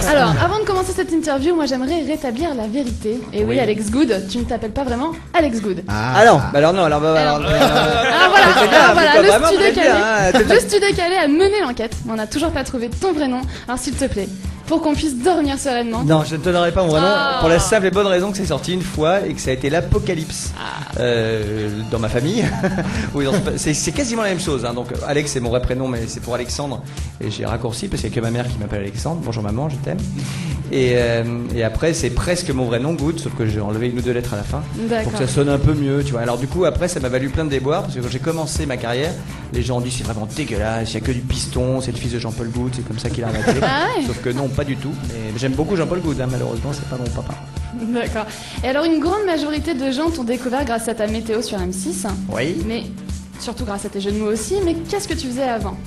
Alors, avant de commencer cette interview, moi j'aimerais rétablir la vérité. Et oui, Alex Good, tu ne t'appelles pas vraiment Alex Good. Alors voilà, le studio calé a mené l'enquête, mais on n'a toujours pas trouvé ton vrai nom. Alors s'il te plaît, pour qu'on puisse dormir sereinement. Non, je ne te donnerai pas mon vrai nom pour la simple et bonne raison que c'est sorti une fois et que ça a été l'apocalypse dans ma famille. Oui, c'est quasiment la même chose. Hein. Donc Alex c'est mon vrai prénom, mais c'est pour Alexandre et j'ai raccourci parce qu'il n'y a que ma mère qui m'appelle Alexandre. Bonjour maman, je t'aime. Et après c'est presque mon vrai nom, Good, sauf que j'ai enlevé une ou deux lettres à la fin pour que ça sonne un peu mieux, tu vois. Alors du coup après ça m'a valu plein de déboires parce que quand j'ai commencé ma carrière, les gens ont dit c'est vraiment dégueulasse, il n'y a que du piston, c'est le fils de Jean-Paul Good, c'est comme ça qu'il a arrêté. Sauf que non, pas du tout. Mais j'aime beaucoup Jean-Paul Good, hein, malheureusement c'est pas mon papa. D'accord. Et alors une grande majorité de gens t'ont découvert grâce à ta météo sur M6. Oui. Mais surtout grâce à tes jeux de mots aussi. Mais qu'est-ce que tu faisais avant ?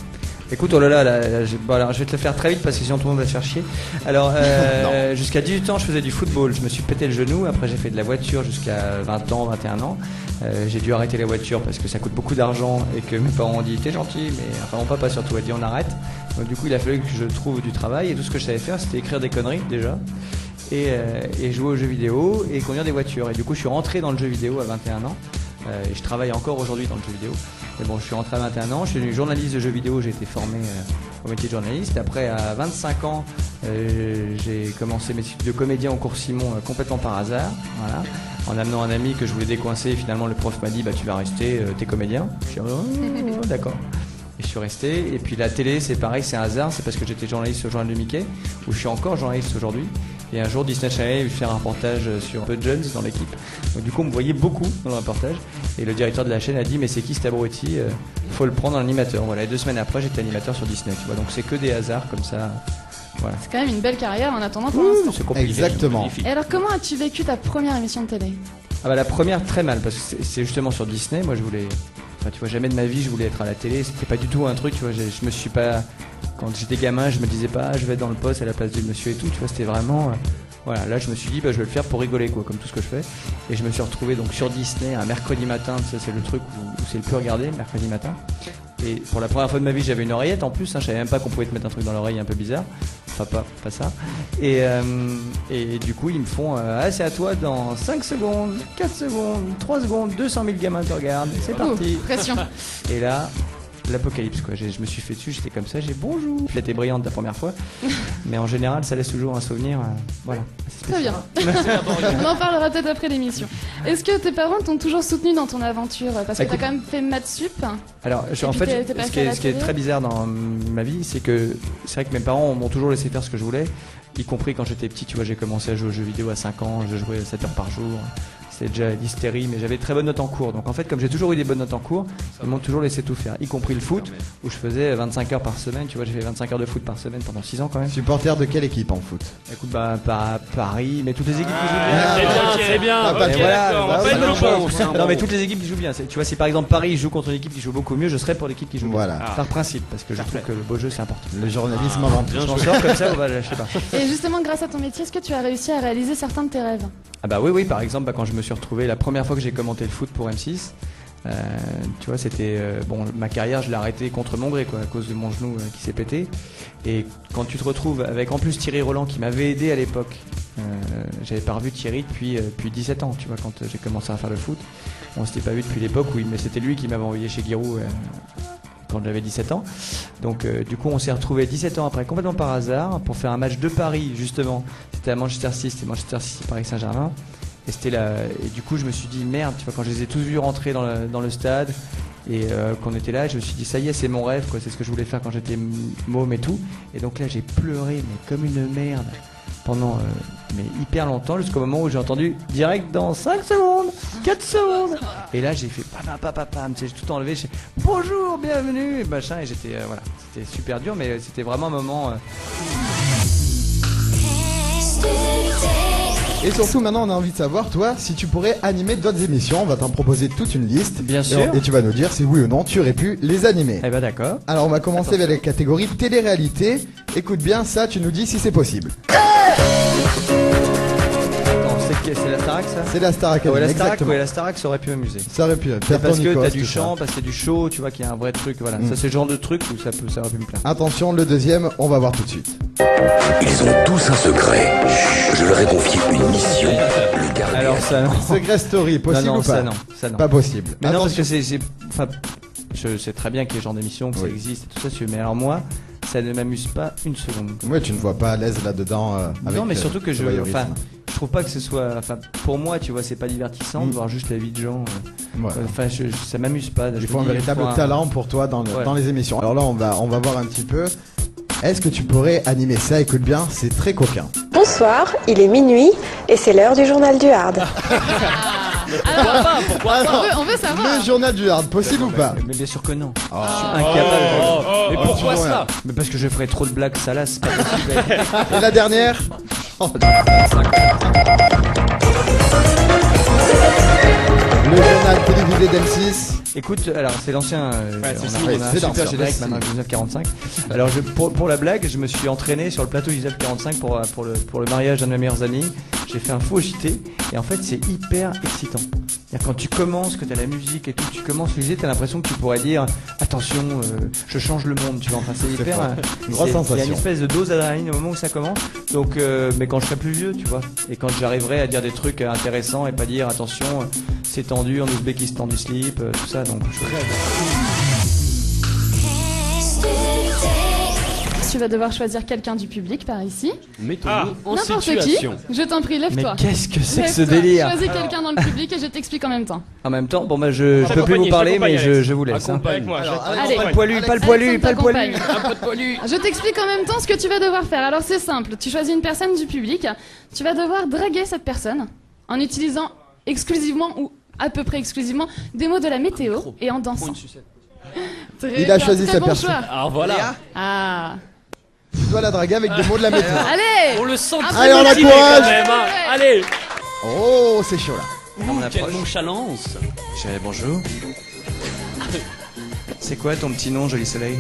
Écoute, oh là là, je vais te le faire très vite parce que sinon tout le monde va se faire chier. Alors, jusqu'à 18 ans, je faisais du football. Je me suis pété le genou. Après, j'ai fait de la voiture jusqu'à 20 ans, 21 ans. J'ai dû arrêter la voiture parce que ça coûte beaucoup d'argent et que mes parents ont dit t'es gentil, mais enfin mon papa surtout a dit on arrête. Donc du coup, il a fallu que je trouve du travail et tout ce que je savais faire, c'était écrire des conneries déjà et jouer aux jeux vidéo et conduire des voitures. Et du coup, je suis rentré dans le jeu vidéo à 21 ans. Et je travaille encore aujourd'hui dans le jeu vidéo. Mais bon, je suis rentré à 21 ans, je suis devenu journaliste de jeux vidéo, j'ai été formé au métier de journaliste. Après, à 25 ans, j'ai commencé mes études de comédien au cours Simon complètement par hasard, voilà, en amenant un ami que je voulais décoincer. Finalement, le prof m'a dit bah tu vas rester, t'es comédien. Je suis oh, d'accord. Et je suis resté. Et puis la télé, c'est pareil, c'est un hasard, c'est parce que j'étais journaliste au journal de Mickey, où je suis encore journaliste aujourd'hui. Et un jour, Disney Channel a eu fait un reportage sur The Jones dans l'équipe. Donc du coup, on me voyait beaucoup dans le reportage. Et le directeur de la chaîne a dit mais c'est qui cet abruti, faut le prendre en animateur. Voilà. Et 2 semaines après, j'étais animateur sur Disney. Tu vois. Donc c'est que des hasards comme ça. Voilà. C'est quand même une belle carrière en attendant pour l'instant. C'est compliqué. Exactement. Et alors, comment as-tu vécu ta première émission de télé ? Ah bah la première très mal parce que c'est justement sur Disney. Moi, je voulais. Enfin, tu vois, jamais de ma vie je voulais être à la télé. C'était pas du tout un truc. Tu vois, je me suis pas. Quand j'étais gamin, je me disais pas je vais être dans le poste à la place du monsieur et tout. Tu vois, c'était vraiment. Voilà, là je me suis dit bah je vais le faire pour rigoler quoi, comme tout ce que je fais. Et je me suis retrouvé donc sur Disney un mercredi matin, ça c'est le truc où c'est le plus regardé, mercredi matin. Et pour la première fois de ma vie j'avais une oreillette en plus, hein, je savais même pas qu'on pouvait te mettre un truc dans l'oreille un peu bizarre. Enfin pas ça. Et du coup ils me font ah c'est à toi dans 5 secondes, 4 secondes, 3 secondes, 200 000 gamins te regardent, c'est parti. Pression. Et là l'apocalypse quoi, je me suis fait dessus, j'étais comme ça, j'ai bonjour. Elle était brillante la première fois, mais en général ça laisse toujours un souvenir, voilà. Très bien. On en parlera peut-être après l'émission. Est-ce que tes parents t'ont toujours soutenu dans ton aventure ? Parce que t'as quand même fait maths sup. Alors en fait, ce qui est très bizarre dans ma vie, c'est vrai que mes parents m'ont toujours laissé faire ce que je voulais, y compris quand j'étais petit, tu vois, j'ai commencé à jouer aux jeux vidéo à 5 ans, je jouais 7 heures par jour. C'était déjà l'hystérie, mais j'avais très bonnes notes en cours. Donc en fait, comme j'ai toujours eu des bonnes notes en cours, ils m'ont toujours laissé tout faire, y compris le foot, où je faisais 25 heures par semaine. Tu vois, j'ai fait 25 heures de foot par semaine pendant 6 ans quand même. Supporter de quelle équipe en foot ? Écoute, bah Paris, mais toutes les équipes qui jouent bien. C'est bien. Non, mais toutes les équipes qui jouent bien. Tu vois, si par exemple Paris joue contre une équipe qui joue beaucoup mieux, je serais pour l'équipe qui joue voilà. Bien. Par principe, parce que je trouve que le beau jeu c'est important. Le journalisme avant tout. Je m'en sors comme ça, je sais pas. Et justement, grâce à ton métier, est-ce que tu as réussi à réaliser certains de tes rêves ? Ah bah oui, par exemple, quand je me suis retrouvé la première fois que j'ai commenté le foot pour M6, tu vois, c'était bon, ma carrière, je l'ai arrêtée contre mon gré, quoi, à cause de mon genou qui s'est pété. Et quand tu te retrouves avec en plus Thierry Roland qui m'avait aidé à l'époque, j'avais pas revu Thierry depuis 17 ans, tu vois, quand j'ai commencé à faire le foot. On s'était pas vu depuis l'époque mais c'était lui qui m'avait envoyé chez Giroud quand j'avais 17 ans. Donc du coup on s'est retrouvés 17 ans après complètement par hasard pour faire un match de Paris justement. C'était à Manchester City, Paris Saint-Germain. Et c'était là, et du coup je me suis dit merde, tu vois, quand je les ai tous vus rentrer dans le stade et qu'on était là, je me suis dit ça y est, c'est mon rêve quoi, c'est ce que je voulais faire quand j'étais môme et tout. Et donc là j'ai pleuré mais comme une merde pendant mais hyper longtemps, jusqu'au moment où j'ai entendu direct dans 5 secondes, 4 secondes. Et là j'ai fait pam, j'ai tout enlevé, j'ai bonjour, bienvenue et machin, et j'étais voilà, c'était super dur mais c'était vraiment un moment Et surtout maintenant on a envie de savoir toi si tu pourrais animer d'autres émissions. On va t'en proposer toute une liste. Bien sûr. Et tu vas nous dire si oui ou non tu aurais pu les animer. Eh ben d'accord. Alors on va commencer avec la catégorie télé-réalité. Écoute bien ça, tu nous dis si c'est possible. Attends, c'est C'est la Starac, ça? C'est la Star Academy. La Starac, exactement. la Starac, ça aurait pu m'amuser. Ça aurait pu faire parce ton que Nikos, t'as du tout chant, ça. parce qu'il y a du show, tu vois qu'il y a un vrai truc, voilà. Ça, c'est le genre de truc où ça aurait pu me plaire. Attention, le deuxième, on va voir tout de suite. Ils ont tous un secret. Je leur ai confié une mission. Le garder. Alors ça, non. Secret Story, possible non, ou pas? ça non. Pas possible. Mais non, parce Attention. que enfin, je sais très bien qu'il y a ce genre d'émission, que ça Oui. existe et tout ça, mais alors moi, ça ne m'amuse pas une seconde. Ouais, tu ne vois pas à l'aise là-dedans avec Non, mais surtout que ce voyeurisme. je trouve pas que ce soit, pour moi, tu vois, c'est pas divertissant de voir juste la vie de gens. Ouais. Enfin, ça m'amuse pas. Il faut un véritable talent pour toi dans les émissions. Alors là, on va voir un petit peu. Est-ce que tu pourrais animer ça? Écoute bien, c'est très coquin. Bonsoir, il est minuit et c'est l'heure du journal du Hard. Pourquoi pas on veut savoir. Le journal du Hard, possible ou pas? Mais bien sûr que non. Je suis incapable. Mais pourquoi tu vois ça? Mais parce que je ferais trop de blagues salaces, c'est pas possible. Et la dernière? Le journal télévisé d'M6. Écoute, alors c'est l'ancien. c'est on a un l'ancien, super générique merci. maintenant, 1945. Alors pour la blague, je me suis entraîné sur le plateau 1945 pour le mariage d'un de mes meilleurs amis. J'ai fait un faux JT et en fait c'est hyper excitant. C'est-à-dire, quand tu commences, que tu as la musique et tout, tu commences le JT, tu as l'impression que tu pourrais dire attention, je change le monde, tu vois. Enfin c'est hyper. Une grosse Il y a sensation. une espèce de dose d'adrénaline au moment où ça commence. Donc, mais quand je serai plus vieux, tu vois, et quand j'arriverai à dire des trucs intéressants et pas dire attention, c'est tendu en Ouzbékistan du slip, tout ça. Donc, Tu vas devoir choisir quelqu'un du public par ici. Mettons-nous en N'importe situation. qui. Je t'en prie, mais lève-toi. qu'est-ce que c'est que ce Lève-toi. délire? Choisis quelqu'un dans le public et je t'explique en même temps. En même temps, bon bah je peux plus vous parler, mais je vous laisse. Hein. Accompagne-moi. Allez. Pas le poilu, pas le Alex, poilu, on pas le poilu. t'accompagne. Je t'explique en même temps ce que tu vas devoir faire. Alors c'est simple, tu choisis une personne du public, tu vas devoir draguer cette personne en utilisant exclusivement ou à peu près exclusivement des mots de la météo et en dansant. Très Il a bien, choisi très sa bon personne. choix. Alors voilà. Ah. Tu dois la draguer avec des mots de la météo. Allez. On le sent Après, très on motivé l'encourage. quand même. Hein. Ouais. Allez. Oh, c'est chaud là. On Quelle approche. nonchalance. Bonjour. C'est quoi ton petit nom, joli soleil?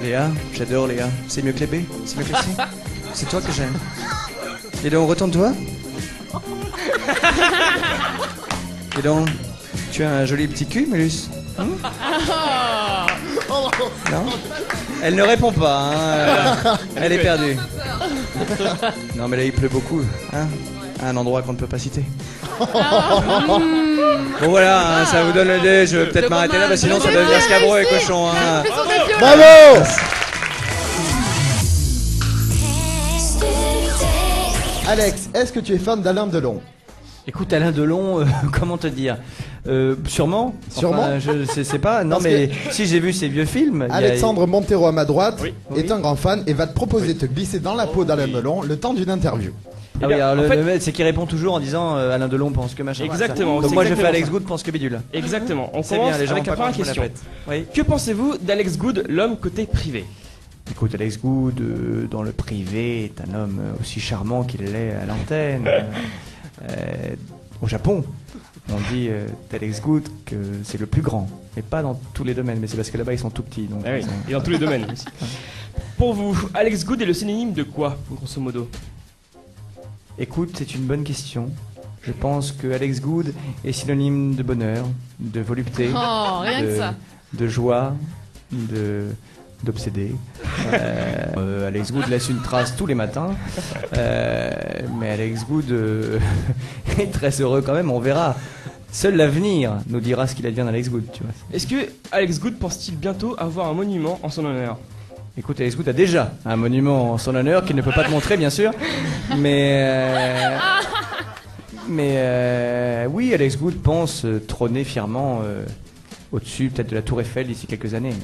Léa, j'adore Léa. C'est mieux que les B? C'est mieux que les C? C'est toi que j'aime. Et donc, retourne-toi. Et donc, tu as un joli petit cul, Mélus? Non? Elle ne répond pas, hein. Elle est perdue. Non, mais là, il pleut beaucoup, hein, à un endroit qu'on ne peut pas citer. Bon voilà, hein, ça vous donne l'idée, je vais peut-être m'arrêter là, parce que sinon ça va devenir scabreux et cochon. Hein. Fais son défi au- Bravo! Alex, est-ce que tu es fan d'Alain Delon? Écoute Alain Delon, comment te dire sûrement. Sûrement. Enfin, je sais pas. Non Parce mais si j'ai vu ces vieux films. il y a- Alexandre Montero à ma droite Oui. est un grand fan et va te proposer de te glisser dans la peau d'Alain Delon le temps d'une interview. Ah oui, alors en le fait- mec, c'est qu'il répond toujours en disant Alain Delon pense que machin. Exactement, Donc c'est moi je fais exactement Alex ça. Good pense que bidule. Exactement. On C'est commence bien, les gens avec ont la pas première compris la question. Oui. Que pensez-vous d'Alex Good, l'homme côté privé? Écoute, Alex Good, dans le privé, est un homme aussi charmant qu'il l'est à l'antenne. Au Japon, on dit d'Alex Good que c'est le plus grand. Et pas dans tous les domaines, mais c'est parce que là-bas ils sont tout petits. Donc Ah oui, ils sont- et dans tous les domaines aussi. Pour vous, Alex Good est le synonyme de quoi, grosso modo? Écoute, c'est une bonne question. Je pense que Alex Good est synonyme de bonheur, de volupté, Oh, rien que ça. de joie, d'obsédé. Alex Good laisse une trace tous les matins, mais Alex Good est très heureux quand même. On verra. Seul l'avenir nous dira ce qu'il advient d'Alex Good, tu vois. Est-ce que Alex Good pense-t-il bientôt avoir un monument en son honneur? Écoute, Alex Good a déjà un monument en son honneur qu'il ne peut pas te montrer, bien sûr. Mais oui, Alex Good pense trôner fièrement au-dessus peut-être de la Tour Eiffel d'ici quelques années.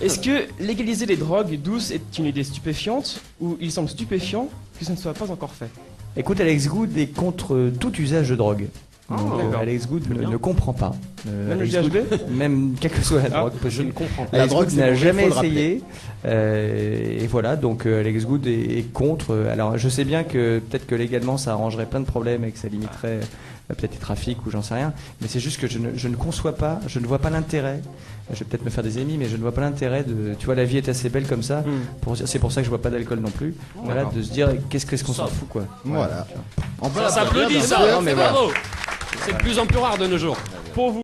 Est-ce que légaliser les drogues douces est une idée stupéfiante ou il semble stupéfiant que ça ne soit pas encore fait? Écoute, Alex Good est contre tout usage de drogue. Ah, Donc, d'accord. Alex Good Très bien. ne comprend pas. Même le Alex GHB? Good, même quelle que soit la drogue. Je ne comprends pas. La Alex drogue, Good c'est n'a mauvais, jamais faut le rappeler. essayé. Et voilà, donc Alex Good est contre. Alors je sais bien que peut-être que légalement ça arrangerait plein de problèmes et que ça limiterait peut-être des trafics ou j'en sais rien. Mais c'est juste que je ne conçois pas, je ne vois pas l'intérêt. Je vais peut-être me faire des ennemis, mais je ne vois pas l'intérêt de. Tu vois, la vie est assez belle comme ça. C'est pour ça que je bois pas d'alcool non plus. Voilà, de se dire qu'est-ce qu'on s'en fout, quoi. Voilà. Ça s'applaudit, ça. Non, mais voilà. Bravo. C'est de plus en plus rare de nos jours. Pour vous.